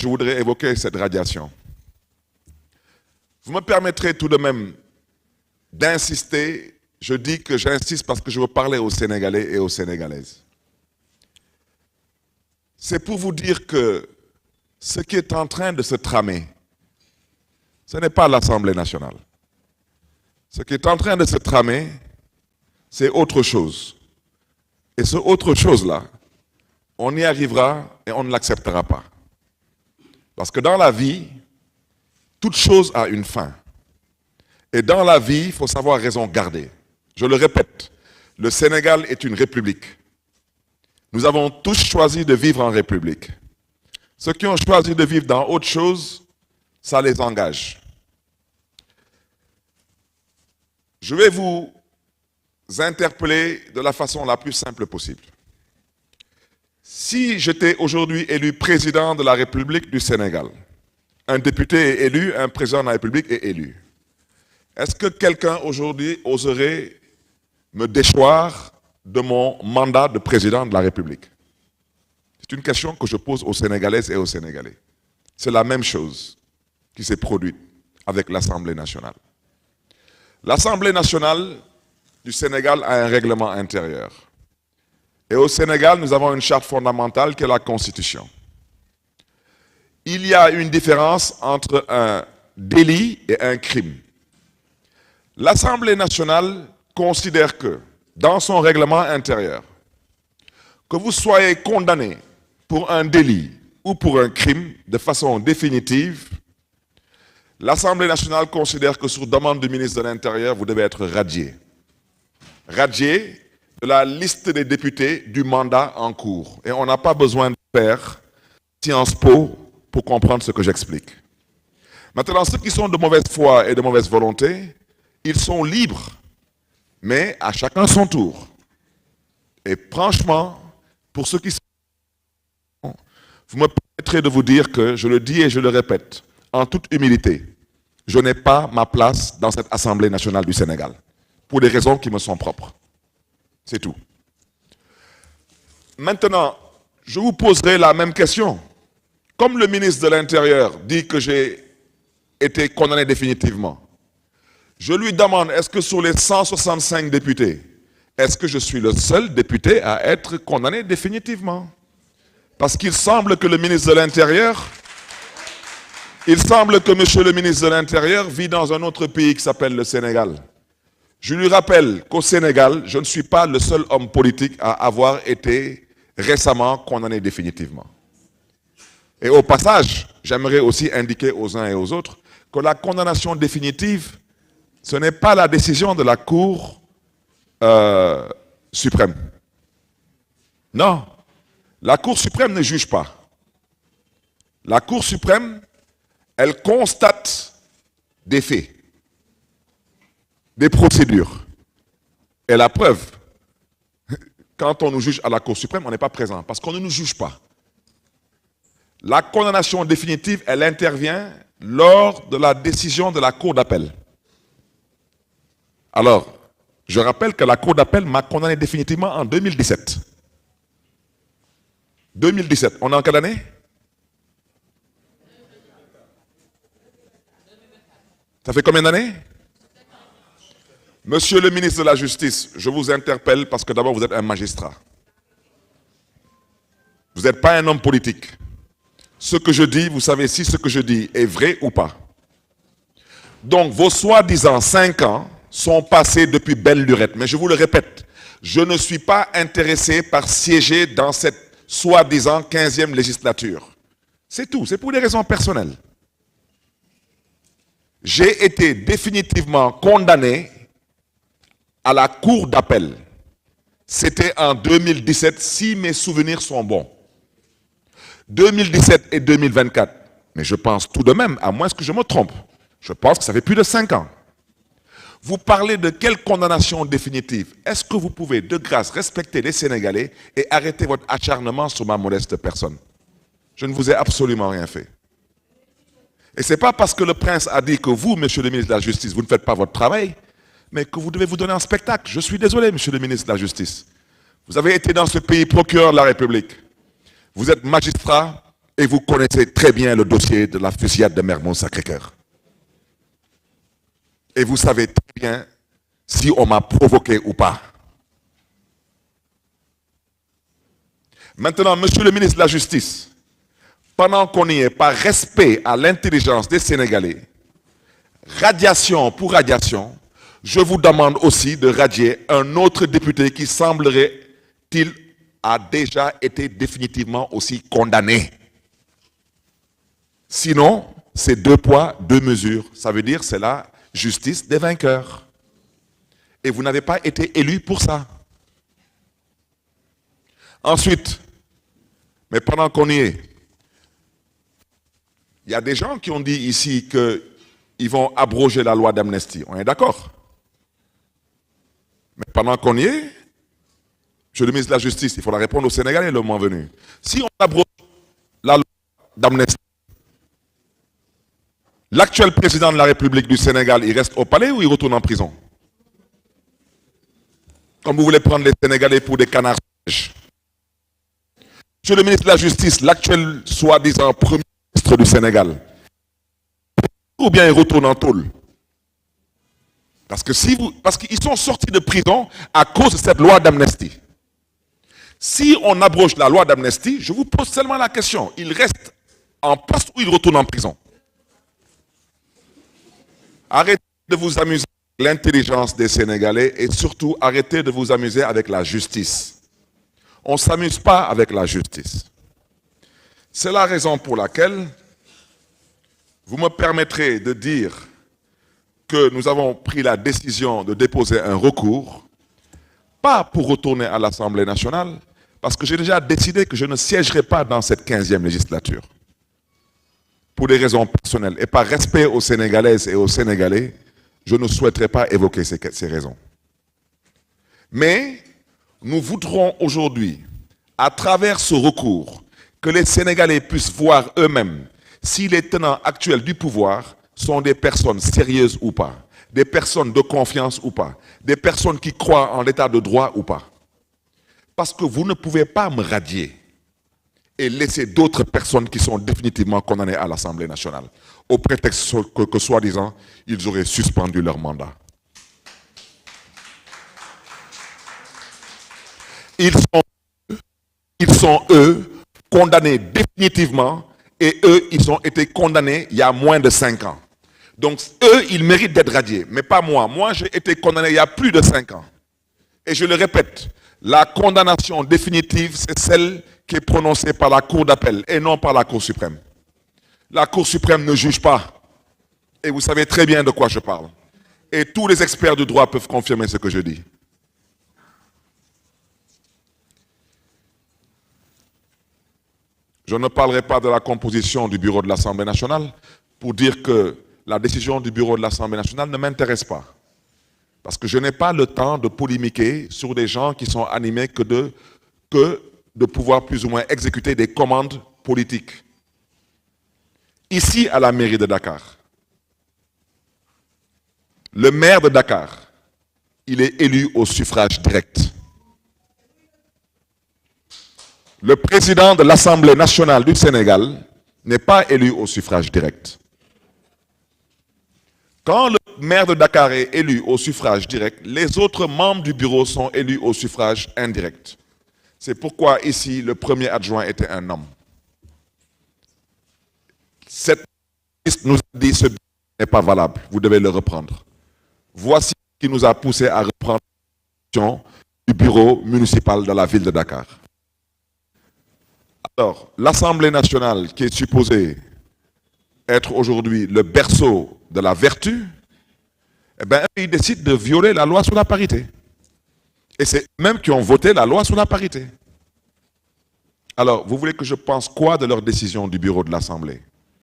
je voudrais évoquer cette radiation. Vous me permettrez tout de même d'insister, je dis que j'insiste parce que je veux parler aux Sénégalais et aux Sénégalaises. C'est pour vous dire que ce qui est en train de se tramer, ce n'est pas l'Assemblée nationale. Ce qui est en train de se tramer, c'est autre chose. Et ce autre chose-là, on y arrivera et on ne l'acceptera pas. Parce que dans la vie, toute chose a une fin. Et dans la vie, il faut savoir raison garder. Je le répète, le Sénégal est une république. Nous avons tous choisi de vivre en république. Ceux qui ont choisi de vivre dans autre chose, ça les engage. Je vais vous interpeller de la façon la plus simple possible. Si j'étais aujourd'hui élu président de la République du Sénégal, un député est élu, un président de la République est élu, est-ce que quelqu'un aujourd'hui oserait me déchoir de mon mandat de président de la République? C'est une question que je pose aux Sénégalaises et aux Sénégalais. C'est la même chose qui s'est produite avec l'Assemblée nationale. L'Assemblée nationale du Sénégal a un règlement intérieur. Et au Sénégal, nous avons une charte fondamentale qui est la Constitution. Il y a une différence entre un délit et un crime. L'Assemblée nationale considère que, dans son règlement intérieur, que vous soyez condamné pour un délit ou pour un crime de façon définitive, l'Assemblée nationale considère que sur demande du ministre de l'Intérieur, vous devez être radié. Radié de la liste des députés du mandat en cours. Et on n'a pas besoin de faire Sciences Po pour comprendre ce que j'explique. Maintenant, ceux qui sont de mauvaise foi et de mauvaise volonté, ils sont libres, mais à chacun son tour. Et franchement, pour ceux qui sont... Vous me permettrez de vous dire que, je le dis et je le répète, en toute humilité, je n'ai pas ma place dans cette Assemblée nationale du Sénégal, pour des raisons qui me sont propres. C'est tout. Maintenant, je vous poserai la même question. Comme le ministre de l'Intérieur dit que j'ai été condamné définitivement, je lui demande, est-ce que sur les 165 députés, est-ce que je suis le seul député à être condamné définitivement? Parce qu'il semble que le ministre de l'Intérieur, monsieur le ministre de l'Intérieur vit dans un autre pays qui s'appelle le Sénégal. Je lui rappelle qu'au Sénégal, je ne suis pas le seul homme politique à avoir été récemment condamné définitivement. Et au passage, j'aimerais aussi indiquer aux uns et aux autres que la condamnation définitive, ce n'est pas la décision de la Cour suprême. Non, la Cour suprême ne juge pas. La Cour suprême, elle constate des faits, des procédures. Et la preuve, quand on nous juge à la Cour suprême, on n'est pas présent, parce qu'on ne nous juge pas. La condamnation définitive, elle intervient lors de la décision de la Cour d'appel. Alors, je rappelle que la Cour d'appel m'a condamné définitivement en 2017. 2017, on est en quelle année? Ça fait combien d'années? Monsieur le ministre de la Justice, je vous interpelle parce que d'abord vous êtes un magistrat. Vous n'êtes pas un homme politique. Ce que je dis, vous savez si ce que je dis est vrai ou pas. Donc vos soi-disant 5 ans sont passés depuis belle lurette. Mais je vous le répète, je ne suis pas intéressé par siéger dans cette soi-disant 15e législature. C'est tout, c'est pour des raisons personnelles. J'ai été définitivement condamné à la Cour d'appel. C'était en 2017, si mes souvenirs sont bons. 2017 et 2024. Mais je pense tout de même, à moins que je me trompe, je pense que ça fait plus de 5 ans. Vous parlez de quelle condamnation définitive? Est-ce que vous pouvez, de grâce, respecter les Sénégalais et arrêter votre acharnement sur ma modeste personne? Je ne vous ai absolument rien fait. Et ce n'est pas parce que le prince a dit que vous, monsieur le ministre de la Justice, vous ne faites pas votre travail, mais que vous devez vous donner un spectacle. Je suis désolé, monsieur le ministre de la Justice. Vous avez été dans ce pays procureur de la République. Vous êtes magistrat Et vous connaissez très bien le dossier de la fusillade de Mermoz-Sacré-Cœur. Et vous savez très bien si on m'a provoqué ou pas. Maintenant, monsieur le ministre de la Justice, pendant qu'on y est, par respect à l'intelligence des Sénégalais, radiation pour radiation, je vous demande aussi de radier un autre député qui semblerait-il a déjà été définitivement aussi condamné. Sinon, c'est 2 poids, 2 mesures. Ça veut dire c'est la justice des vainqueurs. Et vous n'avez pas été élu pour ça. Ensuite, mais pendant qu'on y est, il y a des gens qui ont dit ici qu'ils vont abroger la loi d'amnistie. On est d'accord? Mais pendant qu'on y est, monsieur le ministre de la Justice, il faudra répondre aux Sénégalais le moment venu. Si on abroge la loi d'amnistie, l'actuel président de la République du Sénégal, il reste au palais ou il retourne en prison? Comme vous voulez prendre les Sénégalais pour des canards sauvages. Monsieur le ministre de la Justice, l'actuel soi-disant premier ministre du Sénégal, ou bien il retourne en tôle? Parce qu'ils sont sortis de prison à cause de cette loi d'amnistie. Si on abroge la loi d'amnistie, je vous pose seulement la question, il reste en poste ou il retourne en prison? Arrêtez de vous amuser avec l'intelligence des Sénégalais et surtout arrêtez de vous amuser avec la justice. On ne s'amuse pas avec la justice. C'est la raison pour laquelle vous me permettrez de dire que nous avons pris la décision de déposer un recours, pas pour retourner à l'Assemblée nationale, parce que j'ai déjà décidé que je ne siégerai pas dans cette 15e législature. Pour des raisons personnelles et par respect aux Sénégalaises et aux Sénégalais, je ne souhaiterais pas évoquer ces raisons. Mais nous voudrons aujourd'hui, à travers ce recours, que les Sénégalais puissent voir eux-mêmes si les tenants actuels du pouvoir sont des personnes sérieuses ou pas, des personnes de confiance ou pas, des personnes qui croient en l'état de droit ou pas. Parce que vous ne pouvez pas me radier et laisser d'autres personnes qui sont définitivement condamnées à l'Assemblée nationale, au prétexte que soi-disant, ils auraient suspendu leur mandat. Ils sont, eux, condamnés définitivement, et eux, ils ont été condamnés il y a moins de 5 ans. Donc, eux, ils méritent d'être radiés, mais pas moi. Moi, j'ai été condamné il y a plus de 5 ans. Et je le répète, la condamnation définitive, c'est celle qui est prononcée par la Cour d'appel et non par la Cour suprême. La Cour suprême ne juge pas. Et vous savez très bien de quoi je parle. Et tous les experts du droit peuvent confirmer ce que je dis. Je ne parlerai pas de la composition du bureau de l'Assemblée nationale pour dire que la décision du bureau de l'Assemblée nationale ne m'intéresse pas. Parce que je n'ai pas le temps de polémiquer sur des gens qui sont animés que de pouvoir plus ou moins exécuter des commandes politiques. Ici, à la mairie de Dakar, le maire de Dakar, il est élu au suffrage direct. Le président de l'Assemblée nationale du Sénégal n'est pas élu au suffrage direct. Quand le maire de Dakar est élu au suffrage direct, les autres membres du bureau sont élus au suffrage indirect. C'est pourquoi ici, le premier adjoint était un homme. Cette liste nous a dit ce n'est pas valable, vous devez le reprendre. Voici ce qui nous a poussé à reprendre la question du bureau municipal de la ville de Dakar. Alors, l'Assemblée nationale, qui est supposée être aujourd'hui le berceau de la vertu, eh bien, ils décident de violer la loi sur la parité. Et c'est eux-mêmes qui ont voté la loi sur la parité. Alors, vous voulez que je pense quoi de leur décision du bureau de l'Assemblée?